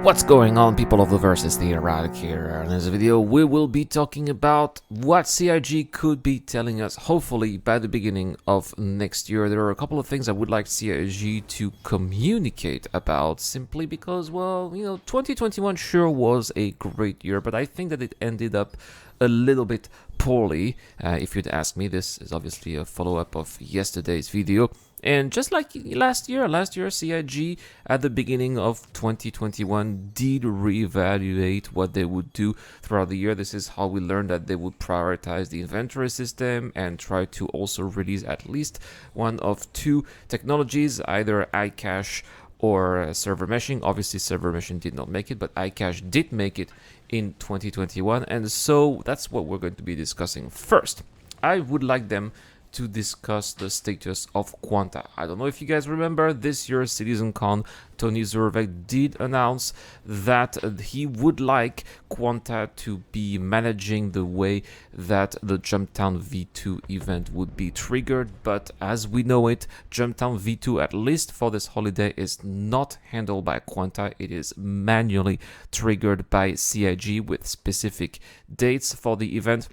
What's going on, people of the verses, the erratic here. In this video we will be talking about what CIG could be telling us hopefully by the beginning of next year. There are a couple of things I would like CIG to communicate about, simply because, well, 2021 sure was a great year, but I think that it ended up a little bit poorly, if you'd ask me. This is obviously a follow-up of yesterday's video. And just like last year, CIG at the beginning of 2021 did reevaluate what they would do throughout the year. This is how we learned that they would prioritize the inventory system and try to also release at least one of two technologies, either iCache or server meshing. Obviously, server meshing did not make it, but iCache did make it in 2021. And so that's what we're going to be discussing first. I would like them to discuss the status of Quanta. I don't know if you guys remember this year's CitizenCon, Tony Zurvek did announce that he would like Quanta to be managing the way that the Jumptown V2 event would be triggered, but as we know it, Jumptown V2, at least for this holiday, is not handled by Quanta. It is manually triggered by CIG with specific dates for the event.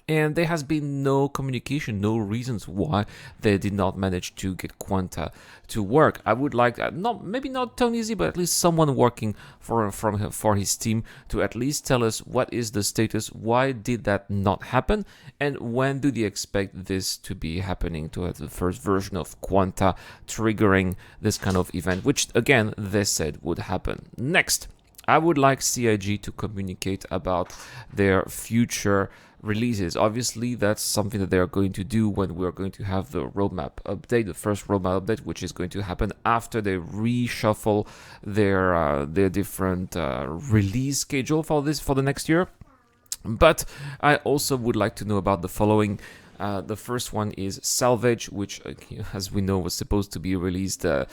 And there has been no communication, no reasons why they did not manage to get Quanta to work. I would like, maybe not Tony Z, but at least someone working for his team to at least tell us what is the status, why did that not happen, and when do they expect this to be happening, to have the first version of Quanta triggering this kind of event, which again they said would happen. Next, I would like CIG to communicate about their future releases. Obviously, that's something that they are going to do when we're going to have the roadmap update, the first roadmap update, which is going to happen after they reshuffle their different release schedule for the next year. But I also would like to know about the following. The first one is Salvage, which, as we know, was supposed to be released by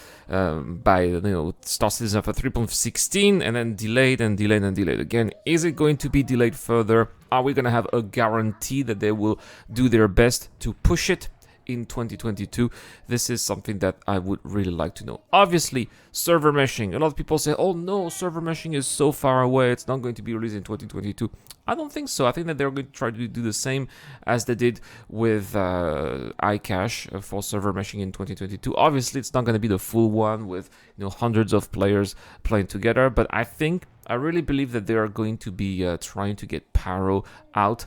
Star Citizen for 3.16 and then delayed and delayed and delayed again. Is it going to be delayed further? Are we going to have a guarantee that they will do their best to push it in 2022? This is something that I would really like to know. Obviously, server meshing. A lot of people say, oh no, server meshing is so far away, it's not going to be released in 2022. I don't think so. I think that they're going to try to do the same as they did with iCache for server meshing in 2022. Obviously, it's not going to be the full one with hundreds of players playing together, but I really believe that they are going to be trying to get Paro out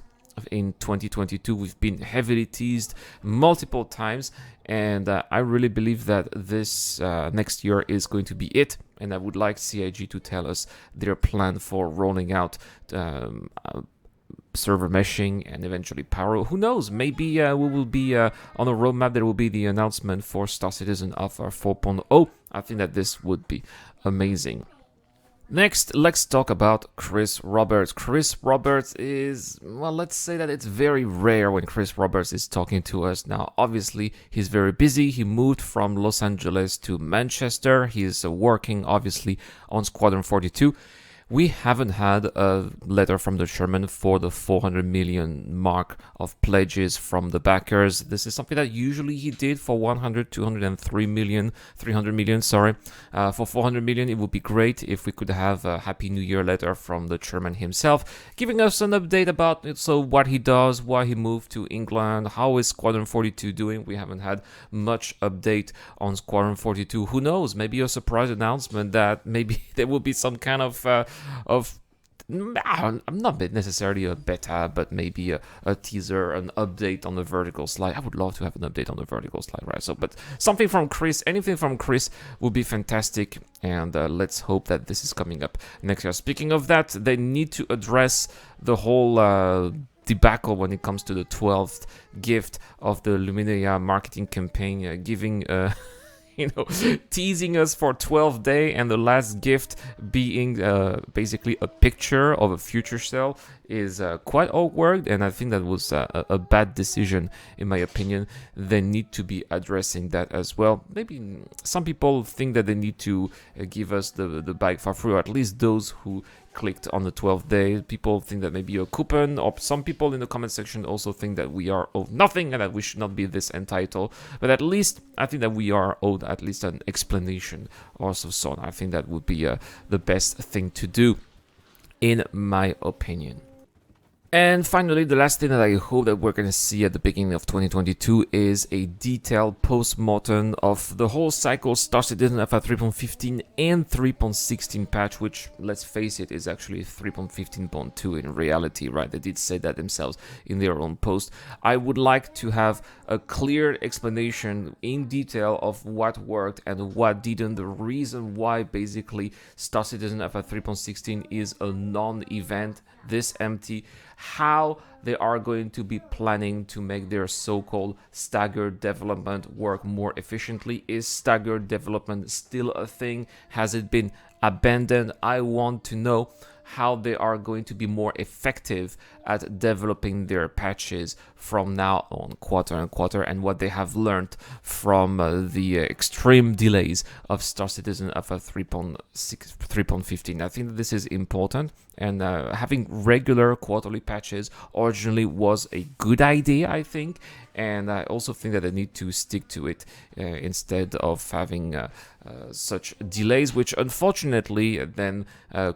in 2022. We've been heavily teased multiple times, and I really believe that this next year is going to be it. And I would like CIG to tell us their plan for rolling out server meshing and eventually Paro. Who knows? Maybe we will be on a roadmap. There will be the announcement for Star Citizen Alpha 4.0. I think that this would be amazing. Next, let's talk about Chris Roberts. Chris Roberts is, well, let's say that it's very rare when Chris Roberts is talking to us. Now, obviously, he's very busy. He moved from Los Angeles to Manchester. He's working, obviously, on Squadron 42. We haven't had a letter from the chairman for the 400 million mark of pledges from the backers. This is something that usually he did for 100, 203 million, 300 million, sorry. For 400 million, it would be great if we could have a Happy New Year letter from the chairman himself, giving us an update about it, so what he does, why he moved to England, how is Squadron 42 doing. We haven't had much update on Squadron 42. Who knows, maybe a surprise announcement that maybe there will be some kind of not necessarily a beta, but maybe a teaser, an update on the vertical slide. I would love to have an update on the vertical slide, right? So, but something from Chris, anything from Chris would be fantastic, and let's hope that this is coming up next year. Speaking of that, they need to address the whole debacle when it comes to the 12th gift of the Luminia marketing campaign, giving teasing us for 12 days, and the last gift being basically a picture of a future cell is quite awkward, and I think that was a bad decision in my opinion. They need to be addressing that as well. Maybe some people think that they need to give us the bike for free, or at least those who clicked on the 12th day. People think that maybe a coupon, or some people in the comment section also think that we are owed nothing and that we should not be this entitled. But at least I think that we are owed at least an explanation or so on. I think that would be the best thing to do, in my opinion. And finally, the last thing that I hope that we're going to see at the beginning of 2022 is a detailed post-mortem of the whole cycle Star Citizen Alpha 3.15 and 3.16 patch, which, let's face it, is actually 3.15.2 in reality, right? They did say that themselves in their own post. I would like to have a clear explanation in detail of what worked and what didn't, the reason why basically Star Citizen Alpha 3.16 is a non-event, this empty, how they are going to be planning to make their so-called staggered development work more efficiently. Is staggered development still a thing? Has it been abandoned? I want to know how they are going to be more effective at developing their patches from now on, quarter and quarter, and what they have learned from the extreme delays of Star Citizen Alpha 3.15. I think that this is important, and having regular quarterly patches originally was a good idea, I think, and I also think that they need to stick to it instead of having such delays, which unfortunately then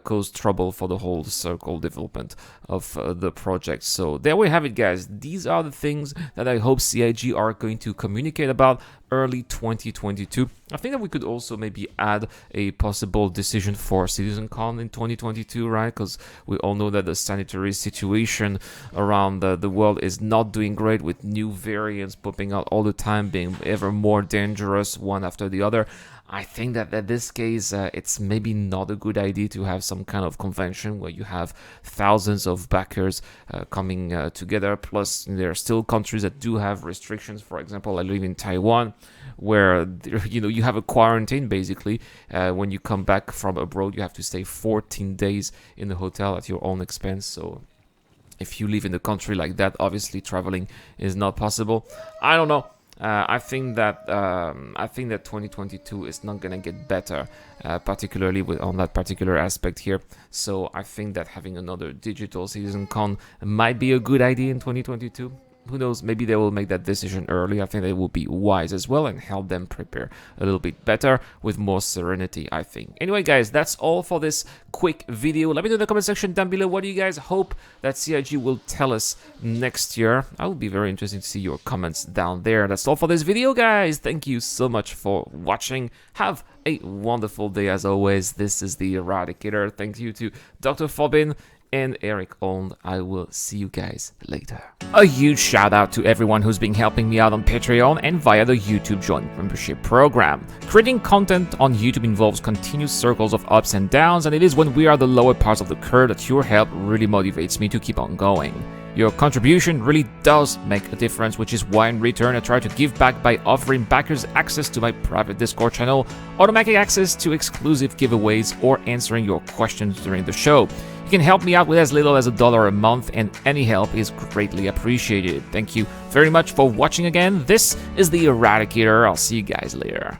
cause trouble for the whole circle development of the project. So there we have it, guys. These are the things that I hope CIG are going to communicate about early 2022. I think that we could also maybe add a possible decision for CitizenCon in 2022, right? Because we all know that the sanitary situation around the world is not doing great, with new variants popping out all the time, being ever more dangerous one after the other. I think that in this case, it's maybe not a good idea to have some kind of convention where you have thousands of backers coming together. Plus, there are still countries that do have restrictions. For example, I live in Taiwan, where you have a quarantine basically. When you come back from abroad, you have to stay 14 days in the hotel at your own expense. So if you live in a country like that, obviously traveling is not possible. I don't know. I think that 2022 is not gonna get better, particularly on that particular aspect here. So I think that having another digital CitizenCon might be a good idea in 2022. Who knows, maybe they will make that decision early. I think they will be wise as well and help them prepare a little bit better with more serenity, I think. Anyway, guys, that's all for this quick video. Let me know in the comment section down below, what do you guys hope that CIG will tell us next year? I will be very interested to see your comments down there. That's all for this video, guys. Thank you so much for watching. Have a wonderful day as always. This is the Eradicator. Thank you to Dr. Forbin and Eric Old. I will see you guys later. A huge shout out to everyone who's been helping me out on Patreon and via the YouTube Joint membership program. Creating content on YouTube involves continuous circles of ups and downs, and it is when we are the lower parts of the curve that your help really motivates me to keep on going. Your contribution really does make a difference, which is why in return I try to give back by offering backers access to my private Discord channel, automatic access to exclusive giveaways, or answering your questions during the show. You can help me out with as little as $1 a month, and any help is greatly appreciated. Thank you very much for watching again. This is the Eradicator. I'll see you guys later.